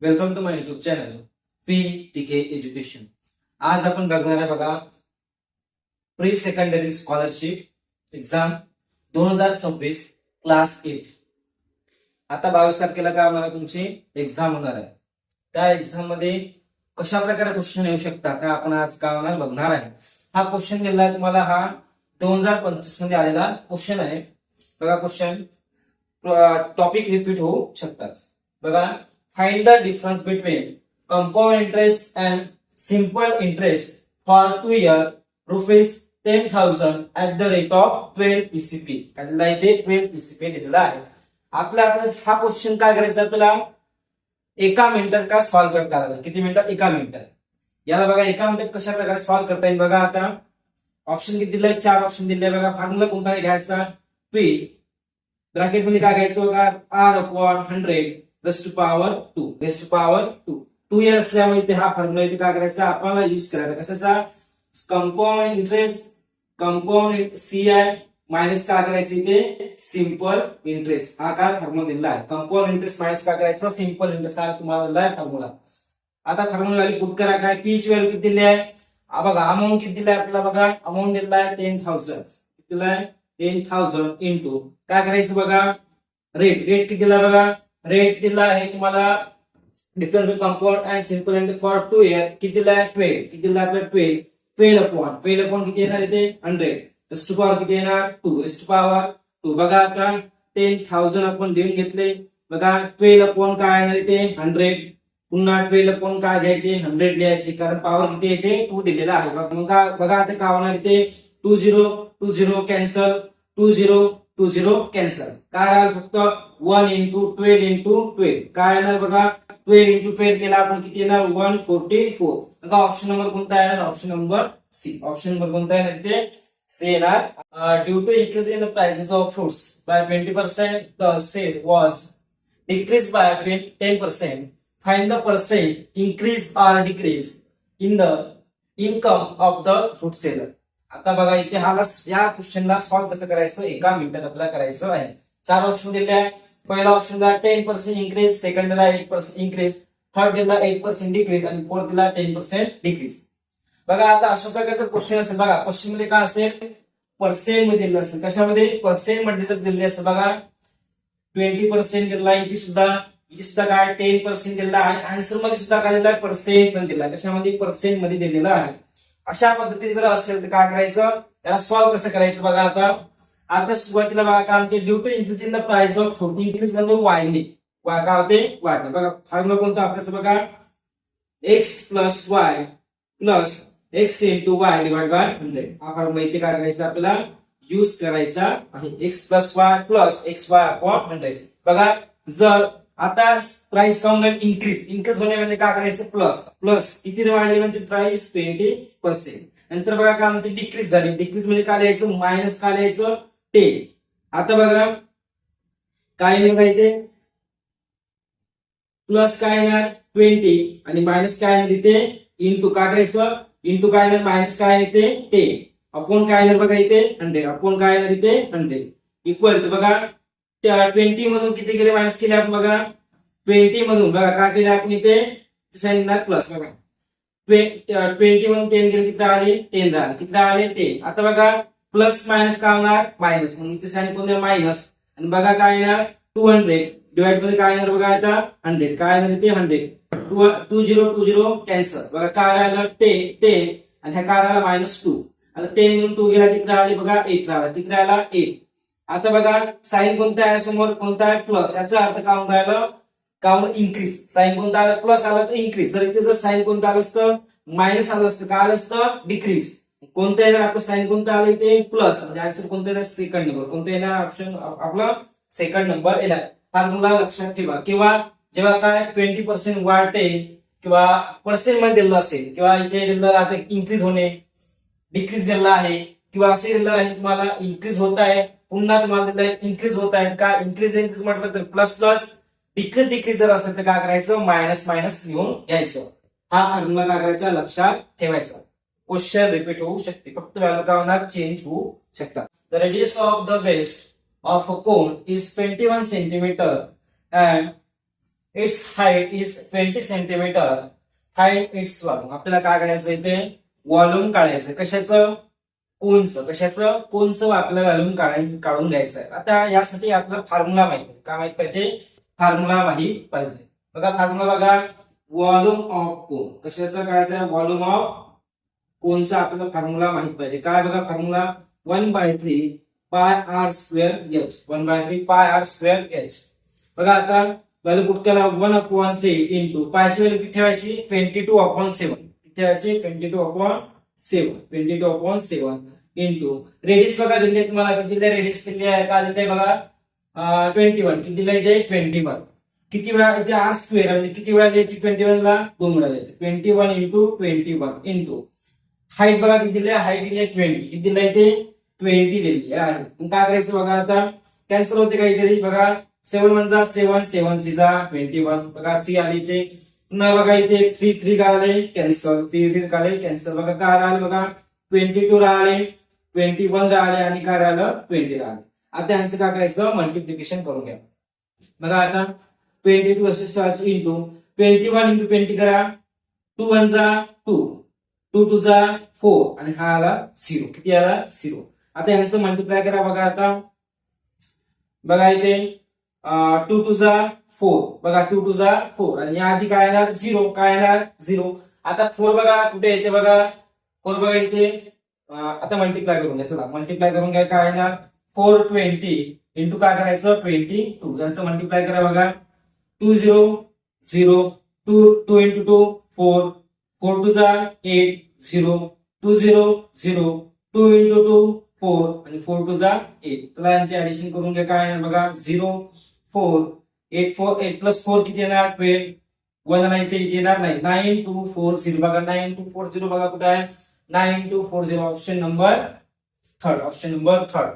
Welcome to my YouTube channel PTK education. आज आपण बघणार आहे बघा pre secondary scholarship exam 2026 class 8। आता 22 तारखेला काय होणार आहे, तुमची एक्झाम होणार आहे। त्या एक्झाम मध्ये कशा प्रकारे क्वेश्चन येऊ शकतात हा आपण आज काय होणार बघणार आहे। हा क्वेश्चन दिला आहे तुम्हाला, हा 2025 मध्ये आलेला क्वेश्चन आहे बघा। क्वेश्चन टॉपिक रिपीट होऊ शकतात बघा। Find the difference between compound interest and simple interest for 2 years rupees 10,000 at the rate of 12 PCP। याला इथे 12 PCP दिलेला आहे। आपल्याला हा क्वेश्चन काय करायचा, आपल्याला एका मिनिटात का सॉल्व्ह करता आला। किती मिनिटात? एका मिनिटात। याला बघा एका मिनिटात कशा प्रकारे सॉल्व्ह करता येईल बघा। आता ऑप्शन किती दिले? 4 ऑप्शन दिले बघा। फॉर्म्युला कोणता घ्यायचा? P ब्रॅकेट मध्ये काय घ्यायचं बघा, R upon 100 rest to power 2 rest to power 2 year असल्यामुळे इथे हा फॉर्म्युला इथे काय करायचा आपल्याला यूज करायचा। कशाचा? Compound interest, compound CI minus काय करायचं इथे सिंपल इंटरेस्ट। हा काय फॉर्म्युला दिला आहे, कंपाऊंड इंटरेस्ट मायनस काय करायचं सिंपल इंटरेस्ट। हा तुम्हाला दिला आहे फॉर्म्युला। आता फॉर्म्युला व्हॅल्यू पुट करा। काय पी ची व्हॅल्यू किती दिली आहे बघा। अमाऊंट किती दिला आहे आपल्याला बघा। अमाऊंट दिला आहे 10,000। किती दिला आहे? 10,000 इंटू काय करायचं बघा रेट। रेट किती दिला बघा। रेट दिला आहे तुम्हाला difference between compound and simple interest for 2 year. किती दिला आहे? 12। किती दिला आपल्याला? 12 अपॉन किती येणार इथे 100 रेस्ट टू पॉवर किती येणार 2 रेस्ट टू पॉवर 2 बघा। आता 10,000 आपण देऊन घेतले बघा। 12 अपॉन काय येणार इथे 100, पुन्हा 12 अपॉन काय घ्यायचे 100 लिहायचे, कारण पॉवर किती येते 2 दिलेला आहे। मग बघा आता काय होणार इथे 20 कॅन्सल, 20 कॅन्सल। काय राहिलं फक्त 1 इंटू 12 इंटू 12 काय येणार बघा। 12 इंटू 12 केला आपण किती येणार 144। बघा ऑप्शन नंबर कोणता येणार? Option number C. Option number कोणता येणार इथे? सी येणार। Due to increase in the prices of fruits by 20%, the sale was decrease by 10%। Find the percent increase और decrease in the income of the fruit seller. आता बघा इथे या क्वेश्चनला solve कसं करायचं एका मिनिटात आपल्याला करायचं आहे। 4 ऑप्शन दिले आहे। पहिला ऑप्शन दिला 10% इंक्रीज, सेकंड दिला 8% इंक्रीज, थर्ड दिला 8% डिक्रीज आणि फोर्थ दिला 10% डिक्रीज। बघा आता अशा प्रकारचा क्वेश्चन असेल बघा। क्वेश्चन मध्ये काय असेल पर्सेंट मध्ये दिलं असेल। कशामध्ये? पर्सेंट मध्ये जर दिले असेल बघा 20% दिला, इथे सुद्धा काय 10% दिला आणि आन्सर मध्ये सुद्धा काय दिला पर्सेंट पण दिला। कशामध्ये? पर्सेंट मध्ये दिलेला आहे। अशा पद्धतीने जर असेल तर काय करायचं त्याला सॉल्व्ह कसं करायचं बघा। आता सुरुवातीला बघा काय म्हणते due to increase in the price of fruit. Increase म्हणजे वाढणे, काय होते वाढणे बघा। फॉर्म्युला कोणता आपल्याचं बघा x plus y plus x into Y divide by 100। हा फॉर्म्युला इथे काय करायचा आपल्याला यूज करायचा आहे। x plus y plus x Y upon 100 बघा। जर आता प्राइस काउंट इंक्रीज होणे म्हणजे काय करायचं प्लस किती वाढली म्हणजे प्राइस 20%। नंतर बघा काय म्हणते डिक्रीज झाली। डिक्रीज म्हणजे काय लिहायचं मायनस काय लिहायचं 10। आता बघा काय येईल बघा इथे प्लस काय येणार 20 आणि मायनस काय येणार इथे इंटू काय करायचं इंटू काय येणार मायनस काय येते 10 अपॉन काय येणार बघा इथे 100 अपॉन काय येणार इथे 100 इक्वल टू बघा 20 मधून किती केले मायनस केले आपण बघा। 20 मधून बघा काय केले आपण इथे साइन प्लस बघा। 20 मधून 10 गेले किती आले 10 राहिले, किती आले 10। आता बघा प्लस मायनस काय होणार मायनस, मग इथे साइन कोणते मायनस आणि बघा काय येणार 200 डिवाइड मध्ये काय येणार बघा आता 100 काय येणार इथे 100 20 कॅन्सल बघा काय राहिलं 10 आणि ह्या काय राहिला -2। आता 10 मधून 2 गेला किती राहिले बघा 8 राहिला, किती राहिला 8। आता बघा साइन कोणता आहे समोर कोणता आहे प्लस, याचा अर्थ काय राहिलं काउंट इन्क्रीज। साइन कोणता आला प्लस आला तर इन्क्रीज, जर इथे जर साइन कोणता आलं असतं मायनस आलं असतं काय आलं असतं डिक्रीज। कोणतं येणार आपलं साइन कोणतं आलं इथे प्लस, म्हणजे आन्सर कोणतं येणार सेकंड नंबर। कोणतं येणार ऑप्शन आपला सेकंड नंबर येणार। फॉर्म्युला लक्षात ठेवा। किंवा जेव्हा काय 20% वाढते किंवा पर्सेंट मध्ये दिलं असेल किंवा इथे दिलं राहते इन्क्रीज होणे डिक्रीज दिला आहे किंवा असे दिलं आहे तुम्हाला इन्क्रीज होत आहे पुन्हा तुम्हाला दिलं इन्क्रीज होत आहे का इन्क्रीज म्हटलं तर प्लस डिक्रीज जर असेल तर काय करायचं मायनस लिहून घ्यायचं। हा फॉर्म्युला काय करायचा लक्षात ठेवायचा। क्वेश्चन रिपीट होऊ शकते, फक्त व्हॅल्यू काय होणार चेंज होऊ शकतात। The radius of the base of a cone is 21 centimetre and it's height is 20 centimetre, find its volume. आपल्याला काय काढायचं इथे व्हॉल्यूम काढायचं. कशाचं? कोनचं. कशाचं? कोनचं आपल्याला व्हॉल्यूम काढून घ्यायचं आहे. आता यासाठी आपल्याला फॉर्म्युला माहित पाहिजे. काय माहित पाहिजे? फॉर्म्युला माहित पाहिजे. बघा फॉर्म्युला बघा, व्हॉल्यूम ऑफ कोन. कशाचं काढायचं? व्हॉल्यूम ऑफ कोनचा आपल्याला फॉर्म्युला माहित पाहिजे. काय बघा फॉर्म्युला? 1/3 पाय आर स्क्वेअर एच. 1/3 पाय आर स्क्वेअर एच. बघा आता व्हॅल्यू पुट केला 1/3 इंटू पायची व्हॅल्यू किती ठेवायची? 22/7. किती ठेवायची? 22/7. 22/7 इंटू रेडियस बघा दिली तुम्हाला. किती दिले? रेडियस दिली आहे का? दिले बघा 21. किती दिलं इथे? 21. किती वेळा इथे आर स्क्वेअर म्हणजे किती वेळा द्यायची? 21 ला 2 वेळा द्यायची. 21 इंटू 21 इंटू हाईट बघा किती दिली? हाईट दिली 20. किती दिलं इथे? 20 दिलेली आहे. मग काय करायचं बघा आता? कॅन्सल होते काहीतरी. बघा 7 1 जा 7, 7 3 जा 21. बघा 3 आली इथे. पुन्हा बघा इथे 3 3 का आले? कॅन्सल. 3 3 का आले? कॅन्सल. बघा काय राहिले? बघा 22 राहिले, 21 राहिले आणि काय राहिलं? 20 राहिले. आता यांचं काय करायचं? मल्टिप्लिकेशन करून घ्या. बघा आता 22 असे इंटू 21 इंटू 20 करा. 2 1 जा 2, 2 2 जा 4 आणि हा आला 0. किती आला? 0. आता यांचं मल्टिप्लाय करा. बघा आता बघा इथे 2 2 जा 4. बघा 2 2 जा 4 आणि या आधी काय येणार? 0. काय येणार? 0. आता 4 बघा कुठे येते? बघा 4 बघा इथे. आता मल्टिप्लाय करून घ्या. चला मल्टिप्लाय करून घ्या. काय येणार? 420 इंटू काय करायचं? 22. यांचं मल्टिप्लाय करा. बघा 2 0 0, 2 इंटू 2 4, 4 2 जा 8 0, 2 0 0, 2 इंटू 2 4 आणि 4 2 जा 8. तर यांची ऍडिशन करून घ्या. काय येणार बघा? 0 4 8 4 8 प्लस 4 किती येणार? 12. 1 आला इथे येणार नाही. 9 2 4 0. बघा 9 2 4 0 बघा कुठे आहे? 9 2 4 0. Option number 3. Option number 3.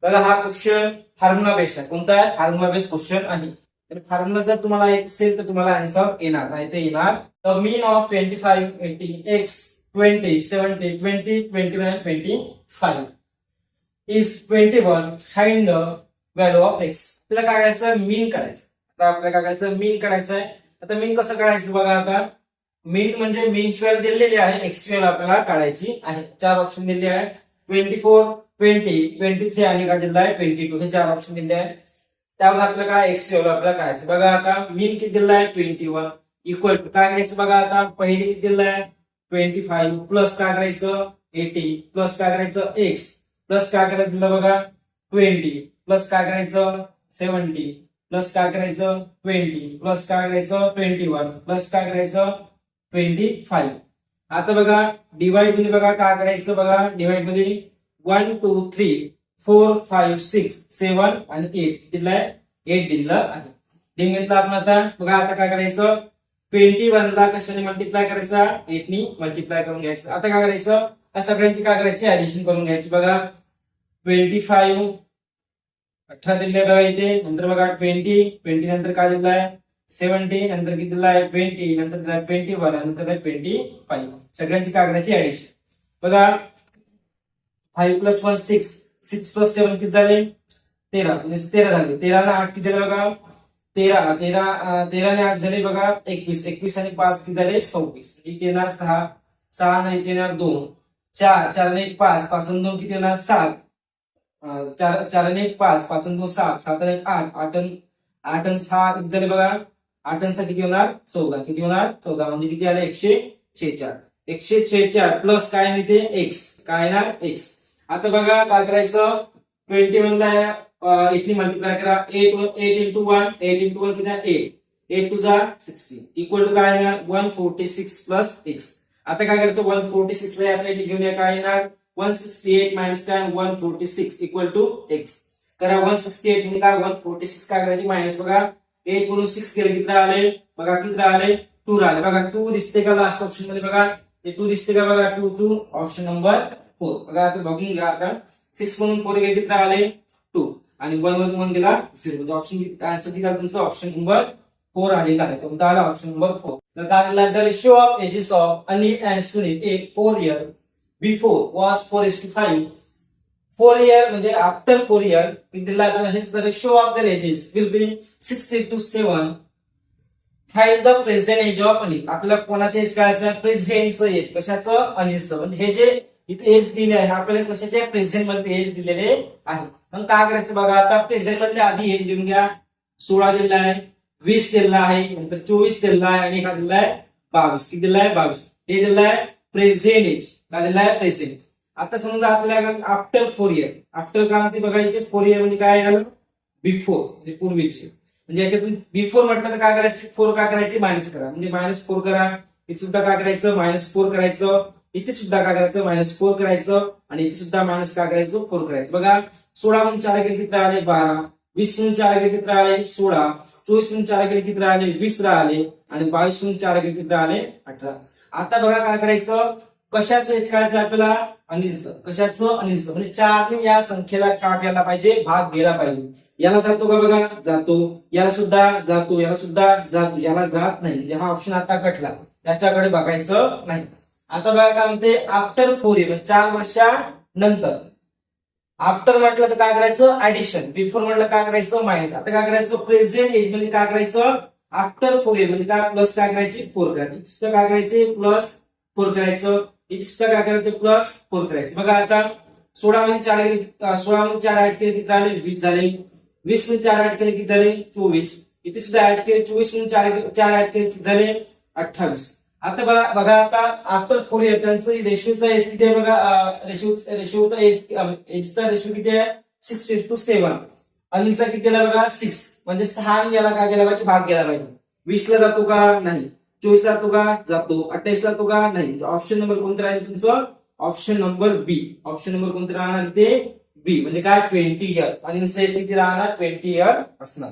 बघा हा क्वेश्चन फॉर्म्युला बेस आहे. कोणता आहे? फॉर्म्युला बेस क्वेश्चन आहे. तर फॉर्म्युला जर तुम्हाला येत असेल तर तुम्हाला आन्सर येणार. नाही ते येणार. The mean of 25 80 x 20 70 20 21 25 is 21. Find the value of x. आपल्याला काय करायचं? मीन काढायचं. आता आपल्याला काय करायचं? मीन काढायचं आहे. आता मीन कसं काढायचं? बघा आता मीन म्हणजे मीनची व्हॅल्यू दिलेली आहे. x ची व्हॅल्यू आपल्याला काढायची आहे. 4 ऑप्शन दिले आहे. 24 20 23 आणि काय दिलं आहे? 22. हे 4 ऑप्शन दिले आहे. त्यावर आपल्याला काय x ची व्हॅल्यू आपल्याला काढायचं. बघा आता मीन किती दिलं आहे? 21 इक्वल टू काय करायचं? बघा आता पहिली किती दिलं आहे? 25 प्लस काय करायचं? 80 प्लस काय करायचं? x प्लस काय करायचं दिलं बघा 20 प्लस काय करायचं? 70 प्लस काय करायचं? 20 प्लस काय करायचं? 21 प्लस काय करायचं? 25. आता बघा डिवाइड मध्ये बघा काय करायचं? बघा डिवाइड मध्ये 1 2 3 4 5 6 7 आणि 8 दिलं आहे. 8 दिलं आहे. डिंग घेतला आपण. आता बघा आता काय करायचं? 21 ला कशाने मल्टिप्लाय करायचा? 8 नी मल्टिप्लाय करून घ्यायचं. आता काय करायचं? या सगळ्यांची काय करायची? ऍडिशन करून घ्यायची. बघा 25 18 दिले बघा इथे. नंतर बघा 20 नंतर काय दिलं आहे? 70 नंतर किती दिलं आहे? 20 नंतर दिलं आहे 21 नंतर 25. सगळ्यांची काय करायची? ऍडिशन. बघा 5 प्लस 1 6 6 प्लस 7 किती झाले? 13 म्हणजे 13 झाले. 13 ना 8 किती झाले बघा? 13 ने 8 झाले बघा 21. 21 आणि 5 किती झाले? 26. इथे येणार 6 6 नाही इथे येणार 2 4 4 ने 1 5 5 आणि 2 किती येणार? 7 4 ने 1 5 5 आणि 2 7 7 आणि 1 8 8 आणि 6 किती झाले बघा? 8 आणि 6 किती होणार? 14. किती होणार? 14 म्हणजे किती आले? 146. 146 प्लस काय नाही ते x. काय येणार? x. आता बघा काय करायचं? 21 ला 8 नी मल्टिप्लाय करा. 8 इंटू 1 8 इंटू 1 किती आहे? 8 8 2 जा 16 इक्वल टू काय येणार? 146 प्लस x. आता काय करायचं? 146 ला या साईड घेऊन या. काय येणार? 168 मायनस काय? 146 इक्वल टू x. करा 168 म्हणजे काय? 146 काय करायची? मायनस बघा 8 म्हणून 6 गेले किती राहिले? बघा किती राहिले? 2 राहिले. बघा 2 दिसते का लास्ट ऑप्शन मध्ये? बघा ते 2 दिसते का? बघा 2 2 ऑप्शन नंबर 4. बघा आता बघून घ्या. आता 6 म्हणून 4 गेले किती राहिले? 2 आणि 1 मधून 1 गेला 0. म्हणजे ऑप्शन आन्सर किती झाला तुमचा? ऑप्शन नंबर 4 आलेला आहे. कोणता आला? Option number 4. तर काय आलेला? The ratio of ages of Anil and Sunil a 4 year before was 4:5. 4 year म्हणजे आफ्टर 4 year किती दिला? The ratio of their ages will be 6:7. Find the present age of Anil. आपल्याला कोणाचं एज काढायचं, प्रेझेंटचं एज. कशाचं, अनिलचं. म्हणजे हे जे इथे एज दिले आहे आपल्याला कशाचे, प्रेझेंट मध्ये एज दिलेले आहे. मग काय करायचं बघा, आता प्रेझेंट मध्ये आधी एज लिहून घ्या. 16 दिलेला आहे, 20 दिलेला आहे, नंतर 24 दिलेला आहे आणि हा दिलेला आहे 22. किती दिलेला आहे, 22. हे दिलेला आहे प्रेझेंट एज. काय दिलेला आहे, प्रेझेंट. आता समजा आपल्याला आफ्टर 4 इयर, आफ्टर काय म्हणते बघा इथे 4 इयर म्हणजे काय झालं, बिफोर म्हणजे पूर्वीचे. म्हणजे याच्यातून बिफोर म्हटलं तर काय करायचे, 4 काय करायचे, मायनस करा. म्हणजे -4 करा. इथे सुद्धा काय करायचं, -4 करायचं. इथे सुद्धा काय करायचं, -4 करायचं. आणि इथे सुद्धा मायनस काय करायचं, 4 करायचं. बघा 16 म्हणून 4 गेले किती राहिले, 12. 20 म्हणून 4 गेले किती राहिले, 16. 24 म्हणून 4 गेले किती राहिले, 20 राहिले. आणि 22 म्हणून 4 गेले किती राहिले, 18. आता बघा काय करायचं, कशाचं एज काढायचं आपल्याला, अनिलचं. कशाचं, अनिलचं. म्हणजे 4 या संख्येला का गेला पाहिजे, भाग गेला पाहिजे. याला जातो का बघा, जातो. याला सुद्धा जातो, याला सुद्धा जातो, याला जात नाही. म्हणजे हा ऑप्शन आता कटला, याच्याकडे बघायचं नाही. आता बघा काय म्हणते, आफ्टर 4 इयर 4 वर्षानंतर. आफ्टर म्हटलं तर काय करायचं, ऍडिशन. बिफोर म्हटलं काय करायचं, मायनस. आता काय करायचं, प्रेझेंट एज मध्ये काय करायचं, आफ्टर 4 इयर म्हणजे काय, प्लस काय करायची, 4 करायची. इथे सुद्धा काय करायचे, +4 करायचं. इथे सुद्धा काय करायचं, +4 करायचं. बघा आता 16 मध्ये 4 ऍड केले किती राहिले, 20 झाले. 20 मध्ये 4 ऍड केले किती झाले, 24. इथे सुद्धा ऍड केले, 24 मध्ये 4 ऍड केले किती झाले, 28. आता बघा आता आफ्टर 4 इयर त्यांचं रेशिओचा एज किती आहे बघा, रेशिओचा एजचा रेशिओ किती आहे, 6:7. अनिलचा किती दिला बघा, 6. म्हणजे 6 याला काय गेला पाहिजे, भाग गेला पाहिजे. 20 ला जातो का, नाही. 24 ला जातो का, जातो. 28 ला जातो का, नाही. ऑप्शन नंबर कोणतं राहील तुमचं, ऑप्शन नंबर बी. ऑप्शन नंबर कोणतं राहणार ते, बी. म्हणजे काय, 20 इयर. अनिलचा एज किती राहणार, 20 इयर असणार.